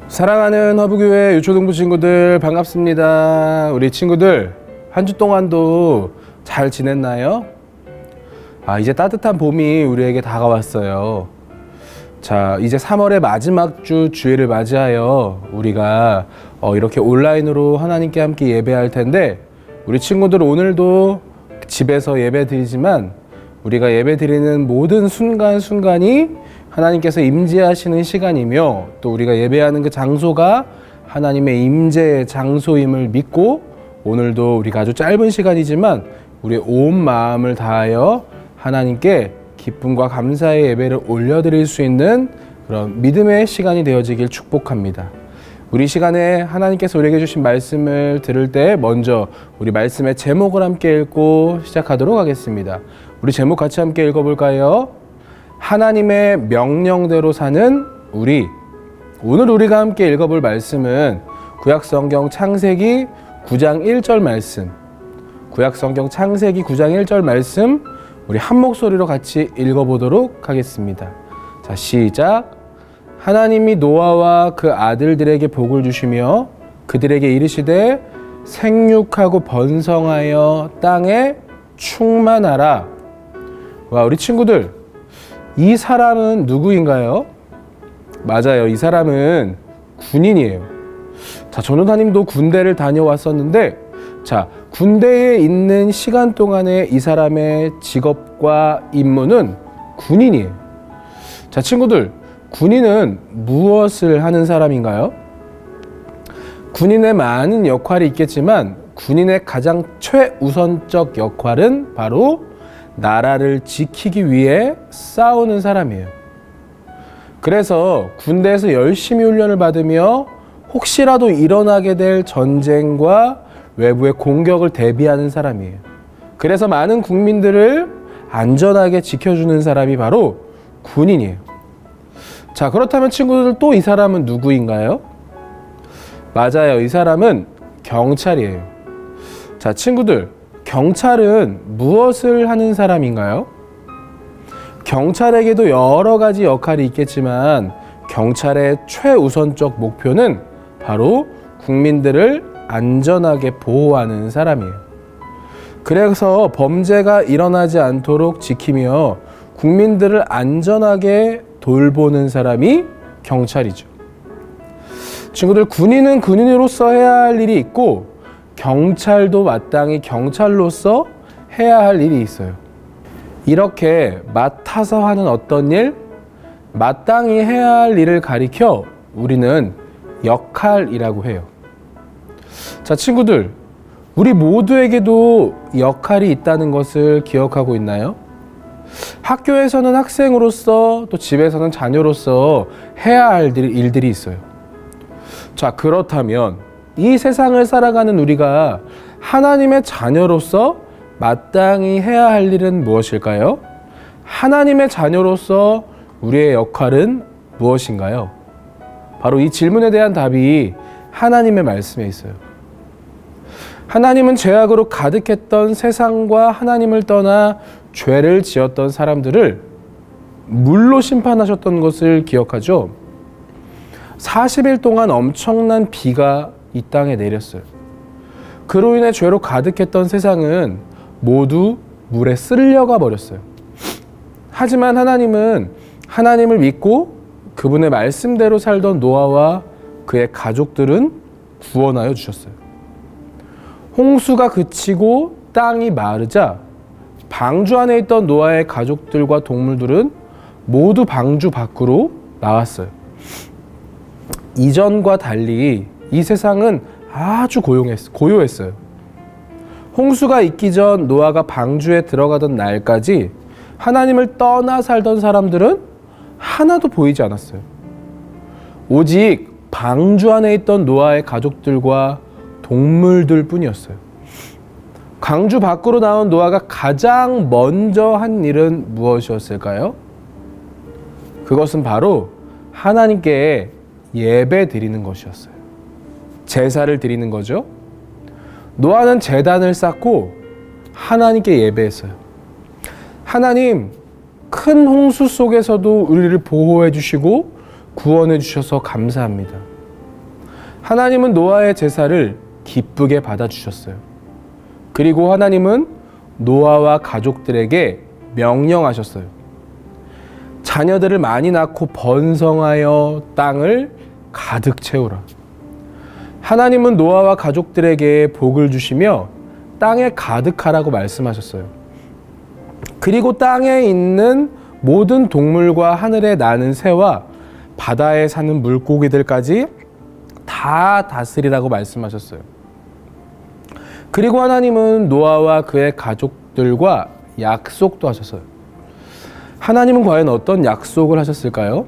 사랑하는 허브교회 유초등부 친구들 반갑습니다. 우리 친구들 한 주 동안도 잘 지냈나요? 이제 따뜻한 봄이 우리에게 다가왔어요. 자, 이제 3월의 마지막 주 주일을 맞이하여 우리가 이렇게 온라인으로 하나님께 함께 예배할 텐데, 우리 친구들 오늘도 집에서 예배 드리지만 우리가 예배 드리는 모든 순간순간이 하나님께서 임재하시는 시간이며, 또 우리가 예배하는 그 장소가 하나님의 임재의 장소임을 믿고, 오늘도 우리가 아주 짧은 시간이지만 우리의 온 마음을 다하여 하나님께 기쁨과 감사의 예배를 올려드릴 수 있는 그런 믿음의 시간이 되어지길 축복합니다. 우리 시간에 하나님께서 우리에게 주신 말씀을 들을 때 먼저 우리 말씀의 제목을 함께 읽고 시작하도록 하겠습니다. 우리 제목 같이 함께 읽어볼까요? 하나님의 명령대로 사는 우리. 오늘 우리가 함께 읽어볼 말씀은 구약성경 창세기 9장 1절 말씀, 구약성경 창세기 9장 1절 말씀 우리 한 목소리로 같이 읽어보도록 하겠습니다. 자, 시작. 하나님이 노아와 그 아들들에게 복을 주시며 그들에게 이르시되 생육하고 번성하여 땅에 충만하라. 와, 우리 친구들, 이 사람은 누구인가요? 맞아요. 이 사람은 군인이에요. 자, 전도사님도 군대를 다녀왔었는데, 자, 군대에 있는 시간 동안에 이 사람의 직업과 임무는 군인이에요. 자, 친구들, 군인은 무엇을 하는 사람인가요? 군인의 많은 역할이 있겠지만 군인의 가장 최우선적 역할은 바로 나라를 지키기 위해 싸우는 사람이에요. 그래서 군대에서 열심히 훈련을 받으며 혹시라도 일어나게 될 전쟁과 외부의 공격을 대비하는 사람이에요. 그래서 많은 국민들을 안전하게 지켜주는 사람이 바로 군인이에요. 자, 그렇다면 친구들, 또 이 사람은 누구인가요? 맞아요. 이 사람은 경찰이에요. 자, 친구들, 경찰은 무엇을 하는 사람인가요? 경찰에게도 여러 가지 역할이 있겠지만 경찰의 최우선적 목표는 바로 국민들을 안전하게 보호하는 사람이에요. 그래서 범죄가 일어나지 않도록 지키며 국민들을 안전하게 돌보는 사람이 경찰이죠. 친구들, 군인은 군인으로서 해야 할 일이 있고 경찰도 마땅히 경찰로서 해야 할 일이 있어요. 이렇게 맡아서 하는 어떤 일, 마땅히 해야 할 일을 가리켜 우리는 역할이라고 해요. 자, 친구들, 우리 모두에게도 역할이 있다는 것을 기억하고 있나요? 학교에서는 학생으로서, 또 집에서는 자녀로서 해야 할 일들이 있어요. 자, 그렇다면 이 세상을 살아가는 우리가 하나님의 자녀로서 마땅히 해야 할 일은 무엇일까요? 하나님의 자녀로서 우리의 역할은 무엇인가요? 바로 이 질문에 대한 답이 하나님의 말씀에 있어요. 하나님은 죄악으로 가득했던 세상과 하나님을 떠나 죄를 지었던 사람들을 물로 심판하셨던 것을 기억하죠. 40일 동안 엄청난 비가 이 땅에 내렸어요. 그로 인해 죄로 가득했던 세상은 모두 물에 쓸려가 버렸어요. 하지만 하나님은 하나님을 믿고 그분의 말씀대로 살던 노아와 그의 가족들은 구원하여 주셨어요. 홍수가 그치고 땅이 마르자 방주 안에 있던 노아의 가족들과 동물들은 모두 방주 밖으로 나왔어요. 이전과 달리 이 세상은 아주 고요했어요. 홍수가 있기 전 노아가 방주에 들어가던 날까지 하나님을 떠나 살던 사람들은 하나도 보이지 않았어요. 오직 방주 안에 있던 노아의 가족들과 동물들 뿐이었어요. 방주 밖으로 나온 노아가 가장 먼저 한 일은 무엇이었을까요? 그것은 바로 하나님께 예배 드리는 것이었어요. 제사를 드리는 거죠. 노아는 제단을 쌓고 하나님께 예배했어요. 하나님, 큰 홍수 속에서도 우리를 보호해 주시고 구원해 주셔서 감사합니다. 하나님은 노아의 제사를 기쁘게 받아주셨어요. 그리고 하나님은 노아와 가족들에게 명령하셨어요. 자녀들을 많이 낳고 번성하여 땅을 가득 채우라. 하나님은 노아와 가족들에게 복을 주시며 땅에 가득하라고 말씀하셨어요. 그리고 땅에 있는 모든 동물과 하늘에 나는 새와 바다에 사는 물고기들까지 다 다스리라고 말씀하셨어요. 그리고 하나님은 노아와 그의 가족들과 약속도 하셨어요. 하나님은 과연 어떤 약속을 하셨을까요?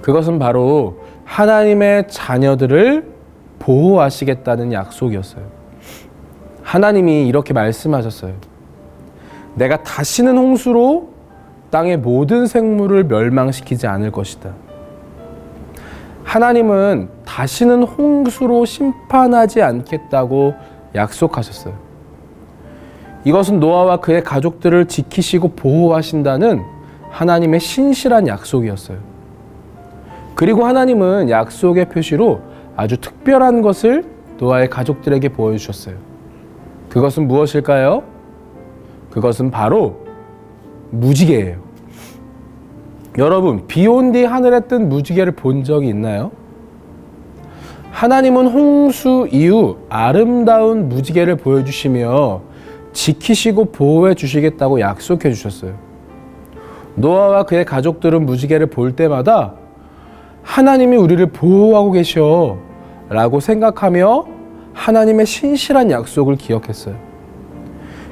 그것은 바로 하나님의 자녀들을 보호하시겠다는 약속이었어요. 하나님이 이렇게 말씀하셨어요. 내가 다시는 홍수로 땅의 모든 생물을 멸망시키지 않을 것이다. 하나님은 다시는 홍수로 심판하지 않겠다고 약속하셨어요. 이것은 노아와 그의 가족들을 지키시고 보호하신다는 하나님의 신실한 약속이었어요. 그리고 하나님은 약속의 표시로 아주 특별한 것을 노아의 가족들에게 보여주셨어요. 그것은 무엇일까요? 그것은 바로 무지개예요. 여러분, 비 온 뒤 하늘에 뜬 무지개를 본 적이 있나요? 하나님은 홍수 이후 아름다운 무지개를 보여주시며 지키시고 보호해 주시겠다고 약속해 주셨어요. 노아와 그의 가족들은 무지개를 볼 때마다 하나님이 우리를 보호하고 계셔 라고 생각하며 하나님의 신실한 약속을 기억했어요.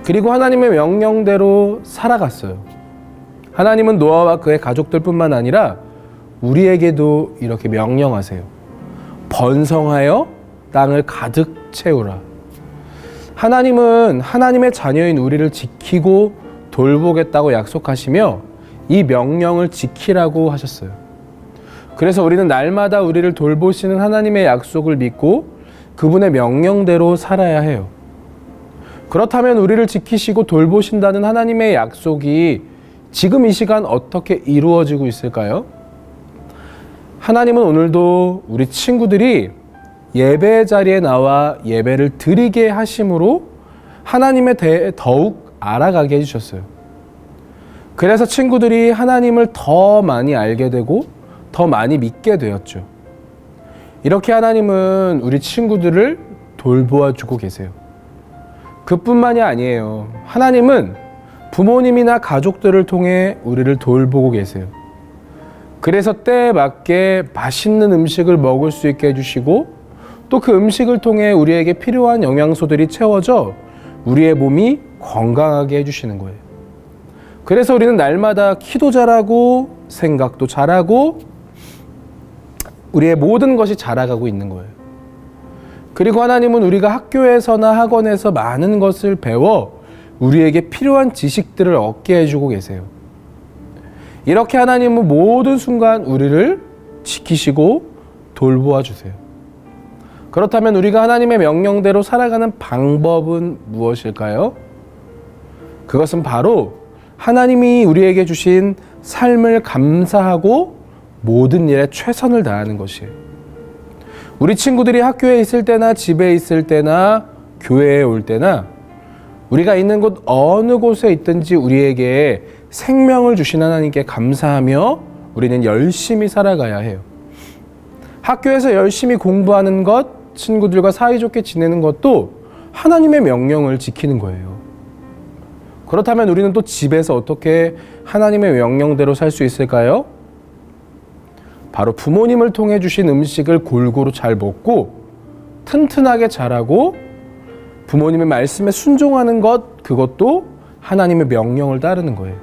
그리고 하나님의 명령대로 살아갔어요. 하나님은 노아와 그의 가족들뿐만 아니라 우리에게도 이렇게 명령하세요. 번성하여 땅을 가득 채우라. 하나님은 하나님의 자녀인 우리를 지키고 돌보겠다고 약속하시며 이 명령을 지키라고 하셨어요. 그래서 우리는 날마다 우리를 돌보시는 하나님의 약속을 믿고 그분의 명령대로 살아야 해요. 그렇다면 우리를 지키시고 돌보신다는 하나님의 약속이 지금 이 시간 어떻게 이루어지고 있을까요? 하나님은 오늘도 우리 친구들이 예배 자리에 나와 예배를 드리게 하심으로 하나님에 대해 더욱 알아가게 해주셨어요. 그래서 친구들이 하나님을 더 많이 알게 되고 더 많이 믿게 되었죠. 이렇게 하나님은 우리 친구들을 돌보아주고 계세요. 그뿐만이 아니에요. 하나님은 부모님이나 가족들을 통해 우리를 돌보고 계세요. 그래서 때에 맞게 맛있는 음식을 먹을 수 있게 해주시고 또 그 음식을 통해 우리에게 필요한 영양소들이 채워져 우리의 몸이 건강하게 해주시는 거예요. 그래서 우리는 날마다 키도 잘하고 생각도 잘하고 우리의 모든 것이 자라가고 있는 거예요. 그리고 하나님은 우리가 학교에서나 학원에서 많은 것을 배워 우리에게 필요한 지식들을 얻게 해주고 계세요. 이렇게 하나님은 모든 순간 우리를 지키시고 돌보아 주세요. 그렇다면 우리가 하나님의 명령대로 살아가는 방법은 무엇일까요? 그것은 바로 하나님이 우리에게 주신 삶을 감사하고 모든 일에 최선을 다하는 것이에요. 우리 친구들이 학교에 있을 때나 집에 있을 때나 교회에 올 때나 우리가 있는 곳 어느 곳에 있든지 우리에게 생명을 주신 하나님께 감사하며 우리는 열심히 살아가야 해요. 학교에서 열심히 공부하는 것, 친구들과 사이좋게 지내는 것도 하나님의 명령을 지키는 거예요. 그렇다면 우리는 또 집에서 어떻게 하나님의 명령대로 살 수 있을까요? 바로 부모님을 통해 주신 음식을 골고루 잘 먹고 튼튼하게 자라고 부모님의 말씀에 순종하는 것, 그것도 하나님의 명령을 따르는 거예요.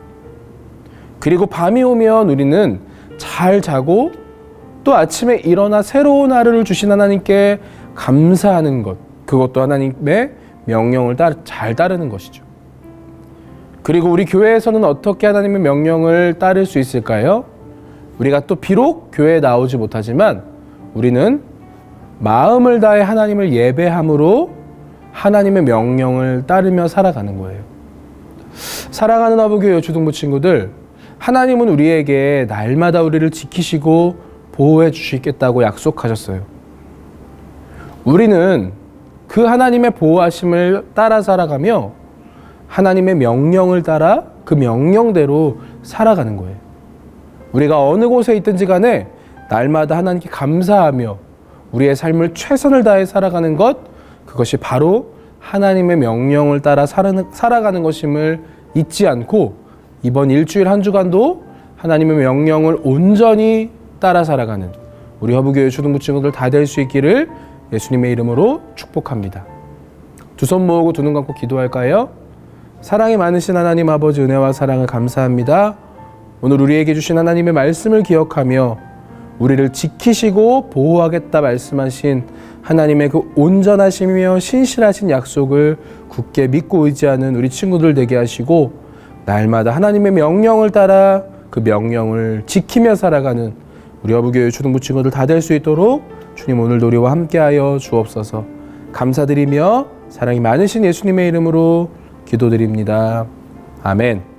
그리고 밤이 오면 우리는 잘 자고 또 아침에 일어나 새로운 하루를 주신 하나님께 감사하는 것, 그것도 하나님의 명령을 잘 따르는 것이죠. 그리고 우리 교회에서는 어떻게 하나님의 명령을 따를 수 있을까요? 우리가 또 비록 교회에 나오지 못하지만 우리는 마음을 다해 하나님을 예배함으로 하나님의 명령을 따르며 살아가는 거예요. 사랑하는 아부교회 여초등부 친구들, 하나님은 우리에게 날마다 우리를 지키시고 보호해 주시겠다고 약속하셨어요. 우리는 그 하나님의 보호하심을 따라 살아가며 하나님의 명령을 따라 그 명령대로 살아가는 거예요. 우리가 어느 곳에 있든지 간에 날마다 하나님께 감사하며 우리의 삶을 최선을 다해 살아가는 것, 그것이 바로 하나님의 명령을 따라 살아가는 것임을 잊지 않고 이번 일주일 한 주간도 하나님의 명령을 온전히 따라 살아가는 우리 허브교회 초등부 친구들 다 될 수 있기를 예수님의 이름으로 축복합니다. 두 손 모으고 두 눈 감고 기도할까요? 사랑이 많으신 하나님 아버지, 은혜와 사랑을 감사합니다. 오늘 우리에게 주신 하나님의 말씀을 기억하며 우리를 지키시고 보호하겠다 말씀하신 하나님의 그 온전하시며 신실하신 약속을 굳게 믿고 의지하는 우리 친구들 되게 하시고 날마다 하나님의 명령을 따라 그 명령을 지키며 살아가는 우리 허브교회 초등부 친구들 다 될 수 있도록 주님 오늘도 우리와 함께하여 주옵소서. 감사드리며 사랑이 많으신 예수님의 이름으로 기도드립니다. 아멘.